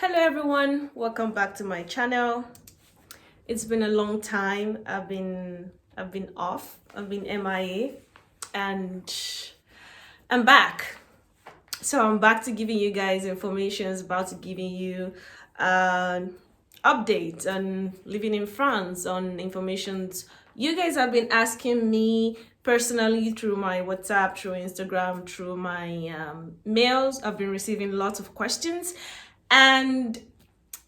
Hello everyone, welcome back to my channel. It's been a long time. I've been off. I've been MIA and I'm back. So I'm back to giving you guys information, about to giving you updates on living in France, on informations you guys have been asking me personally through my WhatsApp, through Instagram, through my mails. I've been receiving lots of questions, and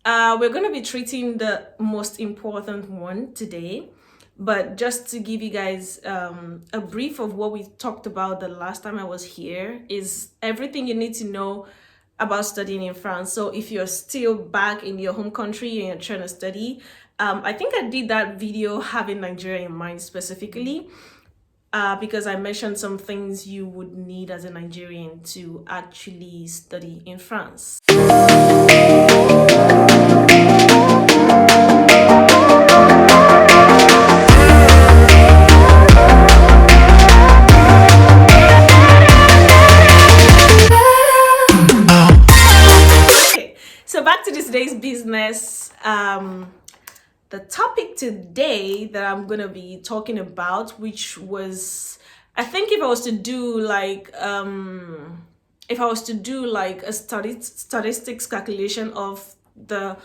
we're going to be treating the most important one today. But just to give you guys a brief of what we talked about the last time I was here is everything you need to know about studying in France. So if you're still back in your home country and you're trying to study, I think I did that video having Nigeria in mind specifically, because I mentioned some things you would need as a Nigerian to actually study in France. So back to today's business. The topic today that I'm gonna be talking about, which was, I think if I was to do like a statistics calculation of the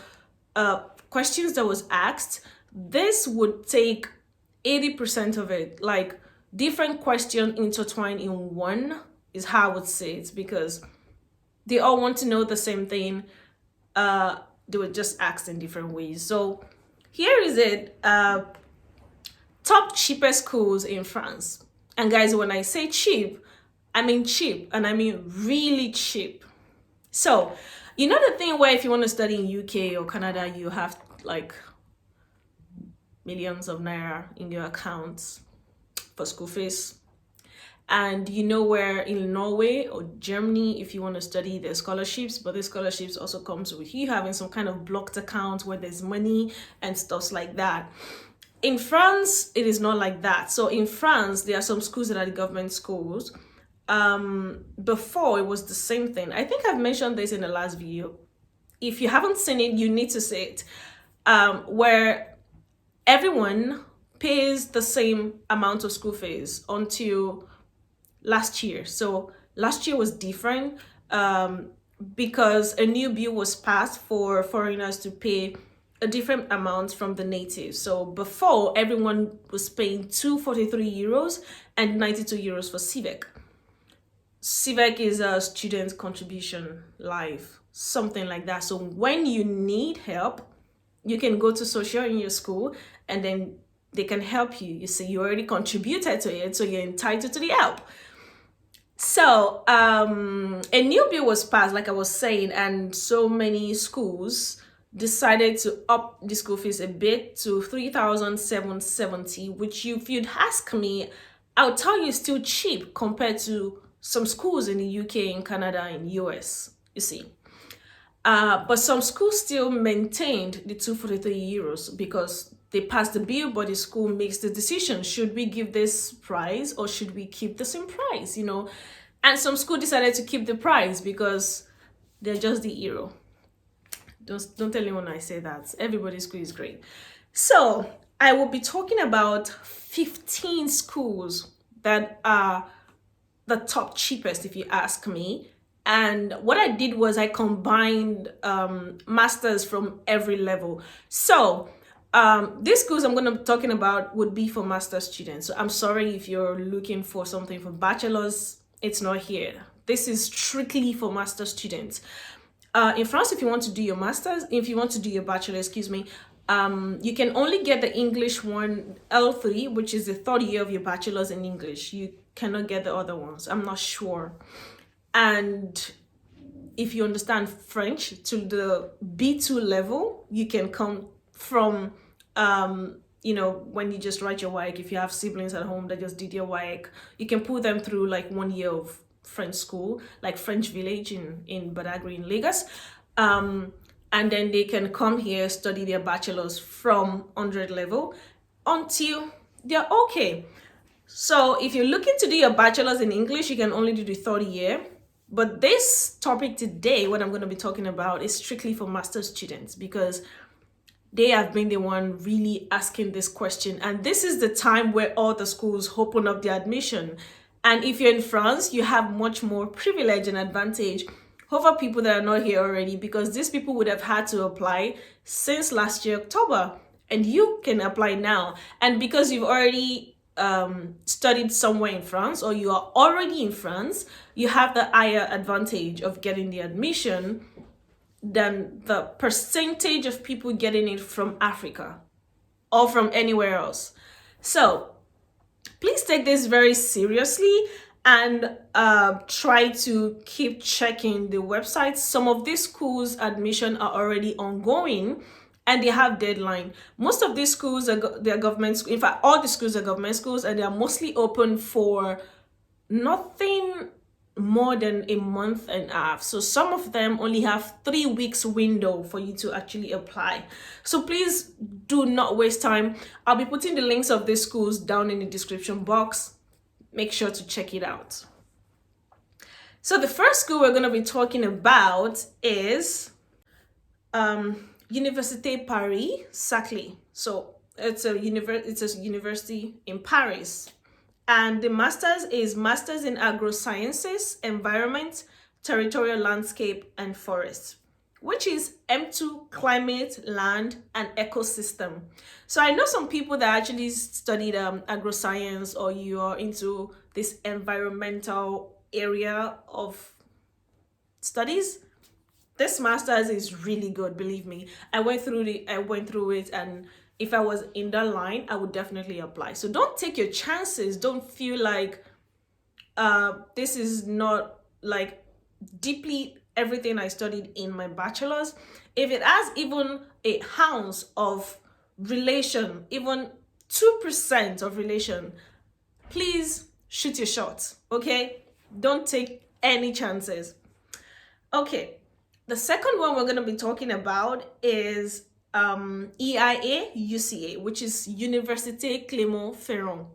questions that was asked, this would take 80% of it, like different questions intertwined in one is how I would say it, because they all want to know the same thing. They were just asked in different ways. So here is it. Top cheapest schools in France. And guys, when I say cheap, I mean cheap, and I mean really cheap. So you know the thing where if you want to study in UK or Canada, you have like millions of Naira in your accounts for school fees. And you know where in Norway or Germany, if you want to study, there's scholarships, but the scholarships also comes with you having some kind of blocked account where there's money and stuff like that. In France, it is not like that. So in France, there are some schools that are the government schools. Before, it was the same thing. I think I've mentioned this in the last video. If you haven't seen it, you need to see it. Where everyone pays the same amount of school fees until last year. So last year was different because a new bill was passed for foreigners to pay a different amount from the natives. So before, everyone was paying 243 euros and 92 euros for civic. Civic is a student contribution life, something like that. So when you need help, you can go to social in your school and then they can help you. You see, you already contributed to it, so you're entitled to the help. So a new bill was passed, like I was saying, and so many schools decided to up the school fees a bit to 3,770, which if you'd ask me, I'll tell you it's still cheap compared to some schools in the UK, in Canada, in US, you see. But some schools still maintained the 243 euros because they passed the bill, but the school makes the decision. Should we give this price or should we keep the same price, you know? And some school decided to keep the price because they're just the hero. Don't tell anyone I say that. Everybody's school is great. So I will be talking about 15 schools that are the top cheapest, if you ask me. And what I did was I combined masters from every level. So these schools I'm going to be talking about would be for master students. So I'm sorry if you're looking for something for bachelors, it's not here. This is strictly for master students. In France, if you want to do your masters, if you want to do your bachelor, excuse me, you can only get the English one, L3, which is the third year of your bachelor's in English. You cannot get the other ones. I'm not sure. And if you understand French to the B2 level, you can come from, you know, when you just write your WAEC, if you have siblings at home that just did your WAEC, you can put them through like 1 year of French school, like French Village in Badagry in Lagos. And then they can come here, study their bachelor's from 100 level until they're okay. So if you're looking to do your bachelor's in English, you can only do the third year. But this topic today, what I'm going to be talking about, is strictly for master's students, because they have been the one really asking this question. And this is the time where all the schools open up their admission. And if you're in France, you have much more privilege and advantage over people that are not here already, because these people would have had to apply since last year, October, and you can apply now. And because you've already studied somewhere in France, or you are already in France, you have the higher advantage of getting the admission than the percentage of people getting it from Africa or from anywhere else. So please take this very seriously and try to keep checking the websites. Some of these schools' admission are already ongoing and they have deadline. Most of these schools they're government schools. In fact, all the schools are government schools, and they are mostly open for nothing more than a month and a half. So some of them only have 3 weeks window for you to actually apply. So please do not waste time. I'll be putting the links of these schools down in the description box. Make sure to check it out. So the first school we're going to be talking about is Universite Paris Saclay. So it's a university in Paris. And the master's is Masters in Agrosciences, Environment, Territorial Landscape, and Forest, which is M2 Climate, Land, and Ecosystem. So I know some people that actually studied agroscience, or you are into this environmental area of studies. This master's is really good, believe me. I went through it, and if I was in that line, I would definitely apply. So don't take your chances. Don't feel like this is not like deeply everything I studied in my bachelor's. If it has even a ounce of relation, even 2% of relation, please shoot your shot, okay? Don't take any chances. Okay, the second one we're going to be talking about is EIA UCA, which is Universite Clermont.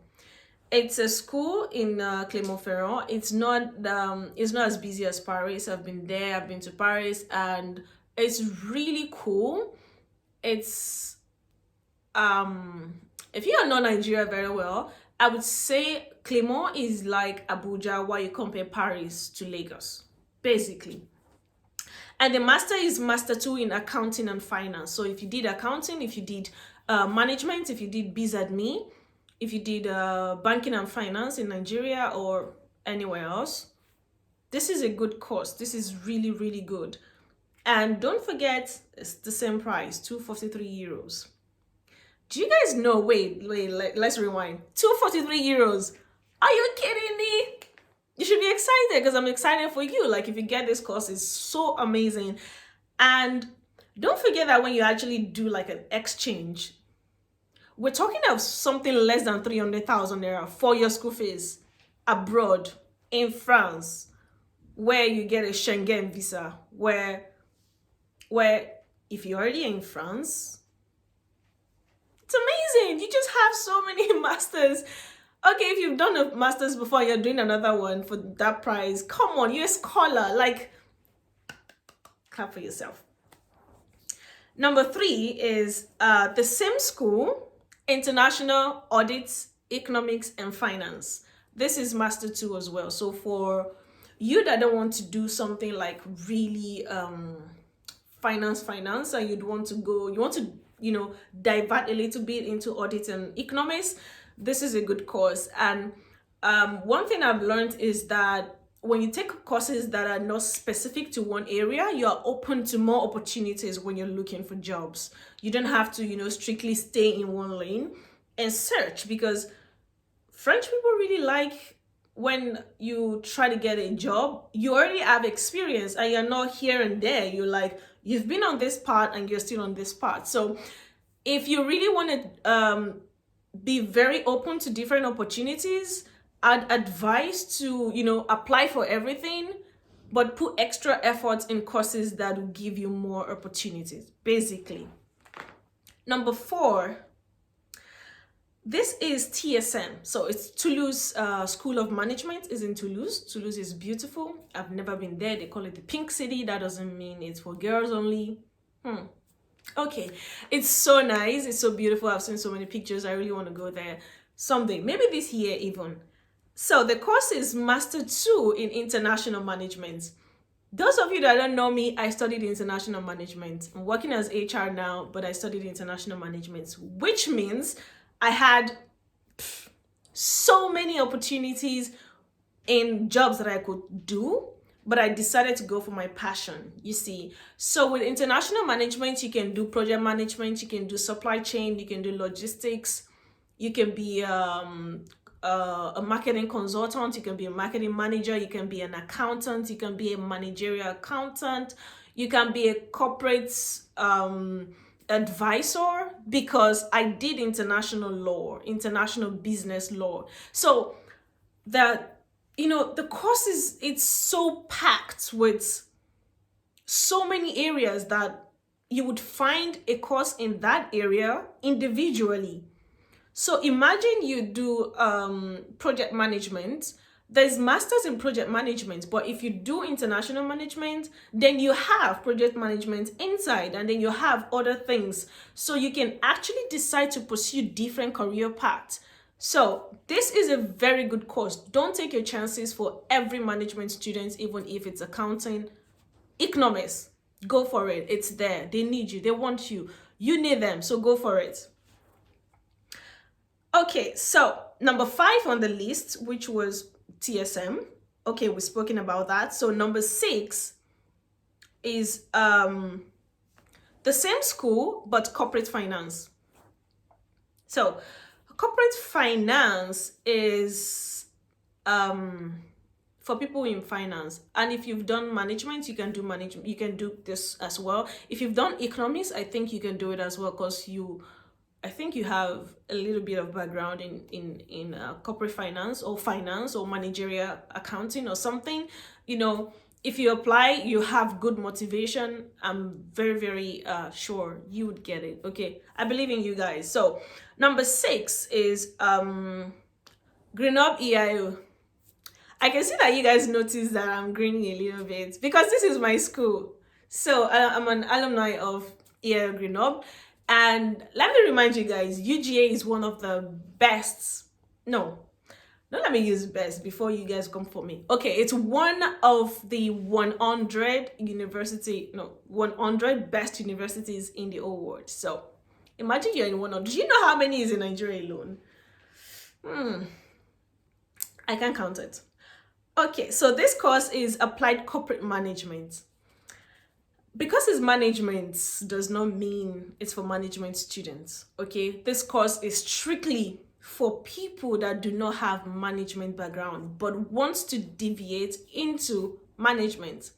It's a school in Clermont. It's not as busy as Paris. I've been there. I've been to Paris, and it's really cool. It's if you know Nigeria very well, I would say Clermont is like Abuja, while you compare Paris to Lagos, basically. And the master is Master 2 in Accounting and Finance. So if you did accounting, if you did management, if you did biz admin, if you did banking and finance in Nigeria or anywhere else, this is a good course. This is really, really good. And don't forget, it's the same price, 243 euros. Do you guys know? Wait, let's rewind. 243 euros. Are you kidding me? You should be excited, because I'm excited for you. Like, if you get this course, it's so amazing. And don't forget that when you actually do like an exchange, we're talking of something less than 300,000 naira for your school fees abroad in France, where you get a Schengen visa, where if you're already in France, it's amazing. You just have so many masters. Okay, if you've done a master's before, you're doing another one for that price. Come on, you're a scholar. Like, clap for yourself. Number 3 is the same school, International Audits, Economics, and Finance. This is Master 2 as well. So for you that don't want to do something like really finance, and you want to divert a little bit into audit and economics, this is a good course. And one thing I've learned is that when you take courses that are not specific to one area, you are open to more opportunities when you're looking for jobs. You don't have to, strictly stay in one lane and search, because French people really like when you try to get a job, you already have experience and you're not here and there. You're like, you've been on this part and you're still on this part. So if you really want to be very open to different opportunities, I'd advise to, apply for everything, but put extra efforts in courses that will give you more opportunities, basically. Number 4, This is TSM, so it's Toulouse School of Management. Is in Toulouse. Toulouse is beautiful. I've never been there. They call it the Pink City. That doesn't mean it's for girls only. Okay, it's so nice. It's so beautiful. I've seen so many pictures. I really want to go there someday, maybe this year even. So the course is Master 2 in International Management. Those of you that don't know me, I studied international management. I'm working as HR now, but I studied international management, which means I had so many opportunities in jobs that I could do, but I decided to go for my passion, you see. So with international management, you can do project management, you can do supply chain, you can do logistics, you can be a marketing consultant, you can be a marketing manager, you can be an accountant, you can be a managerial accountant, you can be a corporate advisor, because I did international law, international business law. So that, you know, the course is, it's so packed with so many areas that you would find a course in that area individually. So imagine you do project management. There's masters in project management, but if you do international management, then you have project management inside, and then you have other things. So you can actually decide to pursue different career paths. So this is a very good course. Don't take your chances for every management student, even if it's accounting, economics. Go for it. It's there. They need you. They want you. You need them. So go for it. Okay, so number 5 on the list, which was TSM. Okay, we've spoken about that. So number 6 is the same school, but corporate finance. So corporate finance is for people in finance. And if you've done management, you can do management. You can do this as well. If you've done economics, I think you can do it as well, because I think you have a little bit of background in corporate finance or managerial accounting or something. You know, if you apply, you have good motivation. I'm very, very sure you would get it. Okay, I believe in you guys. So number 6 is Grenoble EIO. I can see that you guys notice that I'm grinning a little bit, because this is my school. So I'm an alumni of EIO Grenoble. And let me remind you guys, UGA is one of the best. No, don't let me use best before you guys come for me. Okay, it's one of the 100 best universities in the whole world. So imagine you're in 100. Do you know how many is in Nigeria alone? I can't count it. Okay, so this course is Applied Corporate Management. Because it's management does not mean it's for management students, okay? This course is strictly for people that do not have management background but wants to deviate into management.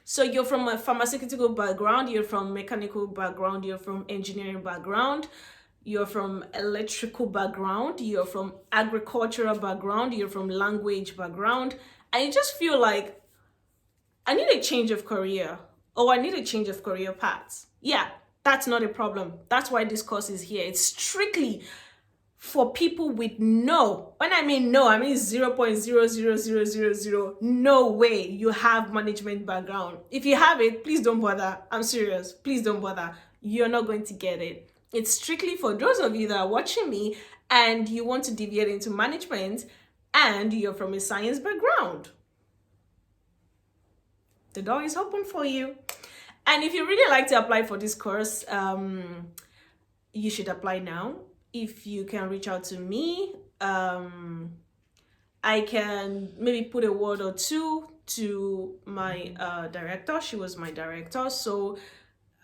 So you're from a pharmaceutical background, you're from mechanical background, you're from engineering background, you're from electrical background, you're from agricultural background, you're from language background, and you just feel like, I need a change of career. Oh, I need a change of career paths. Yeah, that's not a problem. That's why this course is here. It's strictly for people with no, when I mean no, I mean 0.00000, no way you have management background. If you have it, please don't bother. I'm serious. Please don't bother. You're not going to get it. It's strictly for those of you that are watching me and you want to deviate into management and you're from a science background. The door is open for you. And if you really like to apply for this course, you should apply now. If you can reach out to me, I can maybe put a word or two to my director. She was my director. So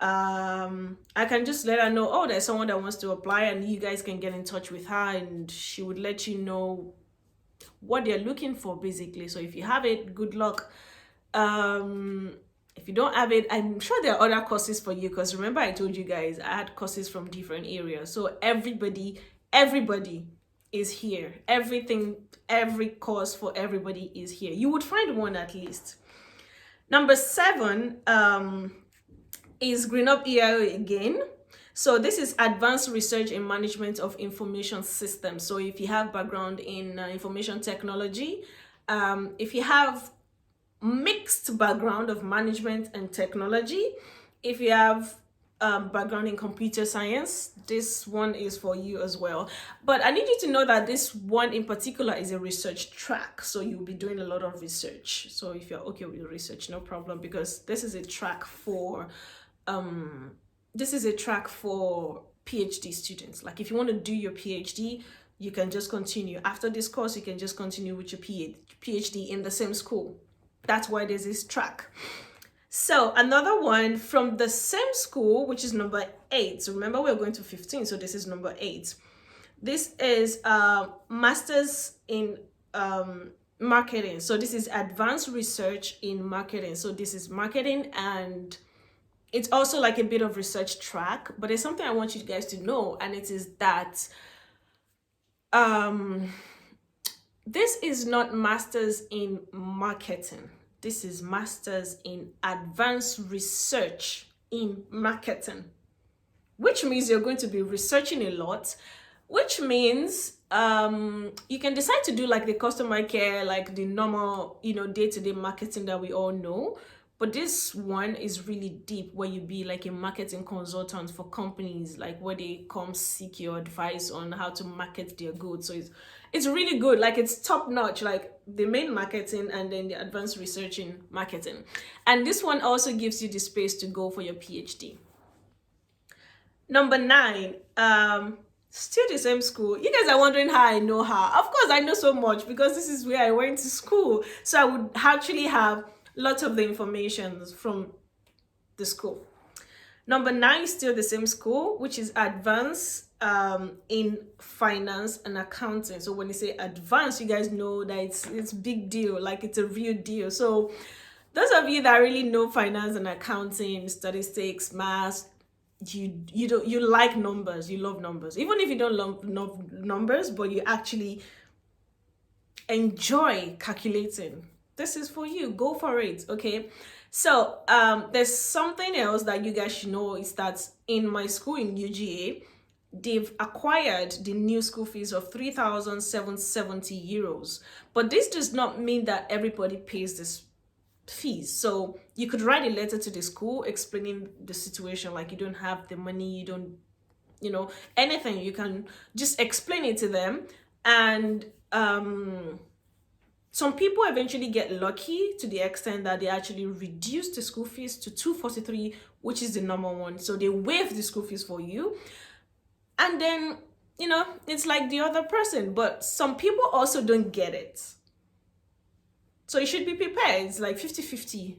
I can just let her know, oh, there's someone that wants to apply, and you guys can get in touch with her and she would let you know what they're looking for, basically. So if you have it, good luck. If you don't have it, I'm sure there are other courses for you, because remember I told you guys I had courses from different areas. So everybody is here. Every course for everybody is here. You would find one at least. Number 7 is Grenoble EIO again. So this is advanced research in management of information systems. So if you have background in information technology, if you have mixed background of management and technology, if you have background in computer science, this one is for you as well. But I need you to know that this one in particular is a research track, so you'll be doing a lot of research. So if you're okay with research, no problem, because this is a track for PhD students. Like if you want to do your PhD, you can just continue after this course. You can just continue with your PhD in the same school. That's why there's this track. So another one from the same school, which is number 8. So remember, we're going to 15, so this is number 8. This is master's in marketing. So this is advanced research in marketing. So this is marketing, and it's also like a bit of research track. But there's something I want you guys to know, and it is that this is not master's in marketing. This is master's in advanced research in marketing, which means you're going to be researching a lot, which means you can decide to do like the customer care, like the normal, day-to-day marketing that we all know. But this one is really deep, where you be like a marketing consultant for companies, like where they come seek your advice on how to market their goods. So it's really good. Like it's top notch, like the main marketing and then the advanced research in marketing. And this one also gives you the space to go for your PhD. Number 9, still the same school. You guys are wondering how I know her. Of course I know so much, because this is where I went to school. So I would actually have lots of the information from the school. Number 9 is still the same school, which is advanced in finance and accounting. So when you say advanced, you guys know that it's big deal, like it's a real deal. So those of you that really know finance and accounting, statistics, math, you like numbers, you love numbers. Even if you don't love numbers, but you actually enjoy calculating, this is for you. Go for it. Okay, so there's something else that you guys should know, is that in my school in UGA, they've acquired the new school fees of 3,770 euros. But this does not mean that everybody pays this fees. So you could write a letter to the school explaining the situation, like you don't have the money, you don't, anything. You can just explain it to them, and some people eventually get lucky to the extent that they actually reduce the school fees to 243, which is the number one. So they waive the school fees for you. And then, it's like the other person. But some people also don't get it. So you should be prepared. It's like 50-50,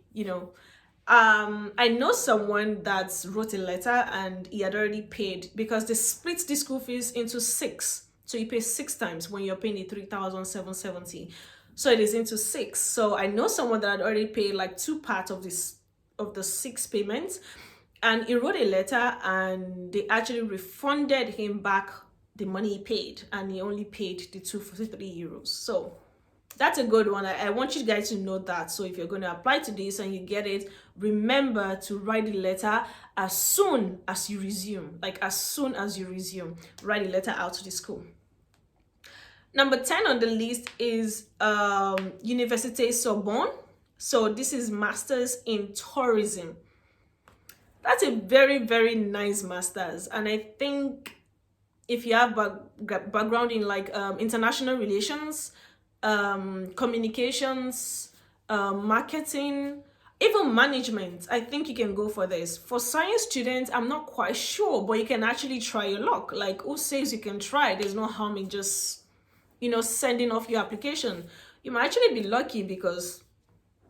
I know someone that wrote a letter and he had already paid, because they split the school fees into 6. So you pay 6 times when you're paying the 3,770. So it is into 6. So I know someone that had already paid like 2 parts of the 6 payments, and he wrote a letter and they actually refunded him back the money he paid, and he only paid the 243 euros. So that's a good one. I want you guys to know that. So if you're going to apply to this and you get it, remember to write the letter as soon as you resume. Like as soon as you resume, write a letter out to the school. Number 10 on the list is Universite Sarbonne. So this is Masters in Tourism. That's a very, very nice master's. And I think if you have background in like international relations, communications, marketing, even management, I think you can go for this. For science students, I'm not quite sure, but you can actually try your luck. Like, who says you can try? There's no harm in just, sending off your application. You might actually be lucky, because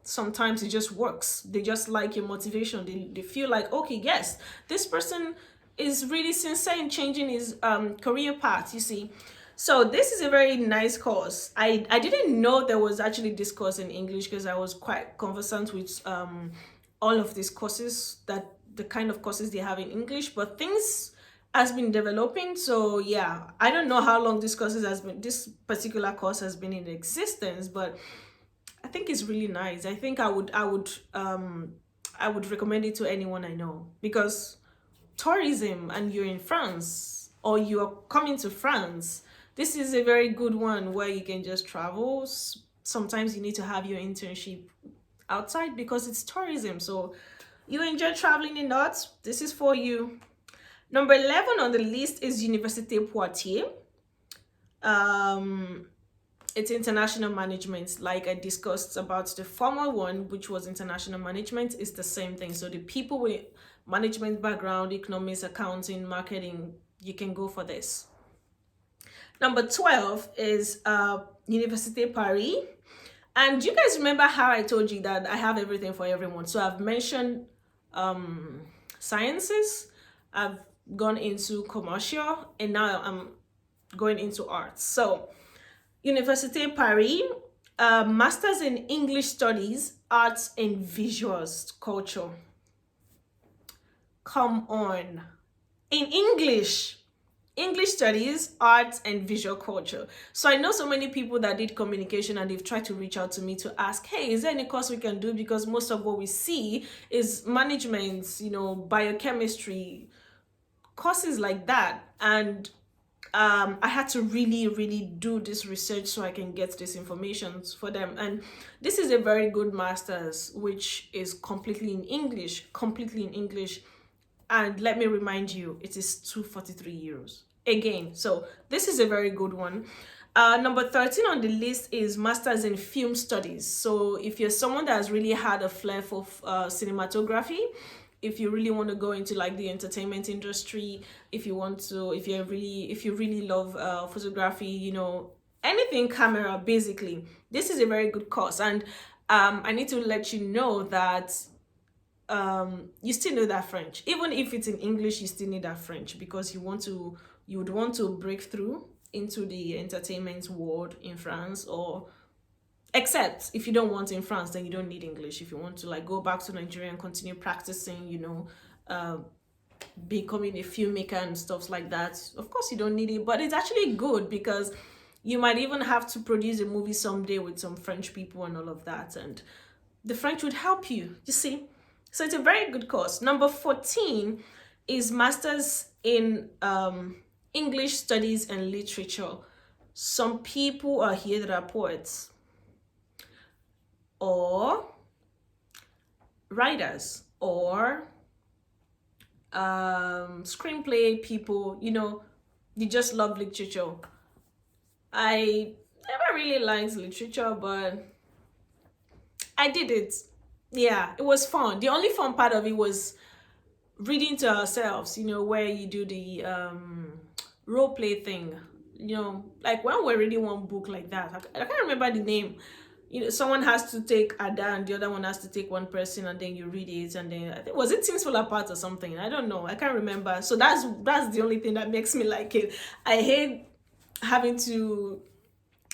sometimes it just works. They just like your motivation. They feel like, okay, yes, this person is really sincere in changing his career path, you see. So this is a very nice course. I didn't know there was actually this course in English, because I was quite conversant with all of these courses, that the kind of courses they have in English, but things has been developing. So yeah, I don't know how long this particular course has been in existence, but I think it's really nice. I think I would recommend it to anyone I know, because tourism and you're in France or you're coming to France, this is a very good one where you can just travel. Sometimes you need to have your internship outside because it's tourism. So you enjoy traveling in that, this is for you. Number 11 on the list is Universite Poitier. It's international management. Like I discussed about the former one, which was international management, is the same thing. So the people with management background, economics, accounting, marketing, you can go for this. Number 12 is Université Paris. And do you guys remember how I told you that I have everything for everyone? So I've mentioned sciences, I've gone into commercial, and now I'm going into arts. So Université Paris, Masters in English Studies, Arts and Visuals Culture. Come on. In English Studies, Arts and Visual Culture. So I know so many people that did communication and they've tried to reach out to me to ask, hey, is there any course we can do? Because most of what we see is management, you know, biochemistry, courses like that. And I had to really do this research so I can get this information for them. And this is a very good master's, which is completely in English. And let me remind you, it is 243 euros again. So this is a very good one. Number 13 on the list is Masters in Film Studies. So if you're someone that has really had a flair for cinematography, if you really want to go into like the entertainment industry, if you really love photography, you know, anything camera, basically, this is a very good course. And I need to let you know that you still know that French. Even if it's in English, you still need that French because you would want to break through into the entertainment world in France, or except if you don't want in France, then you don't need English. If you want to like go back to Nigeria and continue practicing, you know, becoming a filmmaker and stuff like that, of course you don't need it. But it's actually good because you might even have to produce a movie someday with some French people and all of that, and the French would help you, you see. So it's a very good course. Number 14 is Masters in English Studies and Literature. Some people are here that are poets or writers or screenplay people, you know, they just love literature. I never really liked literature, but I did it. Yeah, it was fun. The only fun part of it was reading to ourselves, you know, where you do the role play thing, you know, like when we're reading one book like that, I can't remember the name. You know, someone has to take Ada and the other one has to take one person, and then you read it, and then I think, was it Things Fall Apart or something? I don't know, I can't remember. So that's the only thing that makes me like it. I hate having to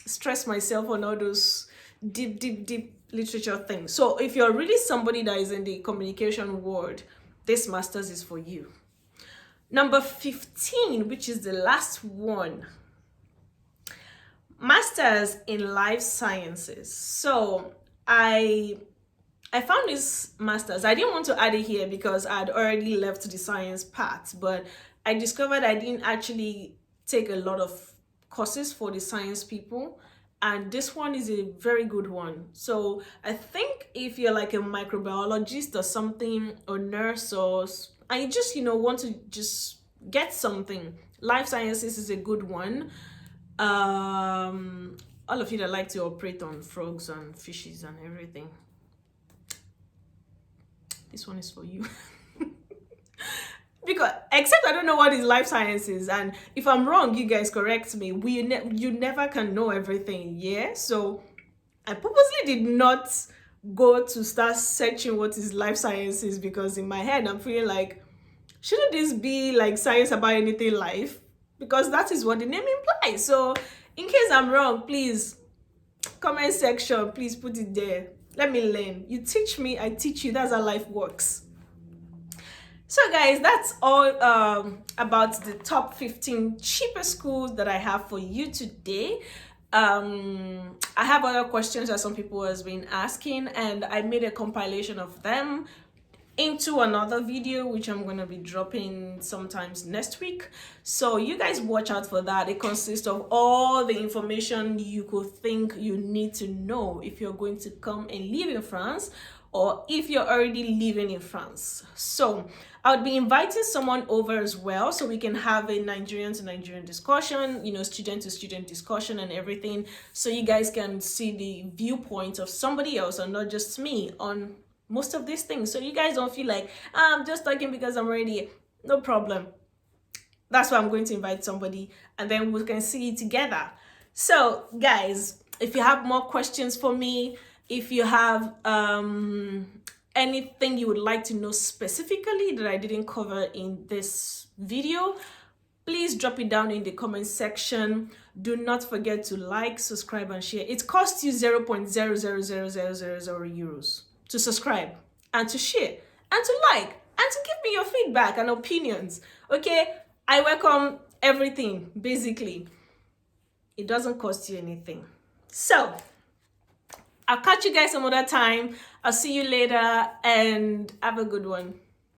stress myself on all those deep literature things. So if you're really somebody that is in the communication world, this master's is for you. Number 15, which is the last one, Masters in Life Sciences. So I found this master's. I didn't want to add it here because I'd already left the science part, but I discovered I didn't actually take a lot of courses for the science people, and this one is a very good one. So I think if you're like a microbiologist or something, or nurse, or I just, you know, want to just get something, life sciences is a good one. All of you that like to operate on frogs and fishes and everything, this one is for you. Because except I don't know what is life sciences, and if I'm wrong, you guys correct me. You never can know everything, yeah? So I purposely did not go to start searching what is life sciences, because in my head I'm feeling like, shouldn't this be like science about anything life? Because that is what the name implies. So in case I'm wrong, please, comment section, please put it there. Let me learn. You teach me, I teach you. That's how life works. So guys, that's all about the top 15 cheapest schools that I have for you today. I have other questions that some people has been asking, and I made a compilation of them. into another video, which I'm going to be dropping sometimes next week. So you guys watch out for that. It consists of all the information you could think you need to know if you're going to come and live in France, or if you're already living in France. So I would be inviting someone over as well, so we can have a Nigerian to Nigerian discussion, you know, student to student discussion and everything, so you guys can see the viewpoint of somebody else and not just me on most of these things. So you guys don't feel like I'm just talking because I'm already, no problem. That's why I'm going to invite somebody, and then we can see it together. So guys, if you have more questions for me, if you have anything you would like to know specifically that I didn't cover in this video, please drop it down in the comment section. Do not forget to like, subscribe, and share. It costs you 0.000000 euros to subscribe and to share and to like and to give me your feedback and opinions. Okay, I welcome everything. Basically, it doesn't cost you anything. So I'll catch you guys some other time. I'll see you later, and have a good one.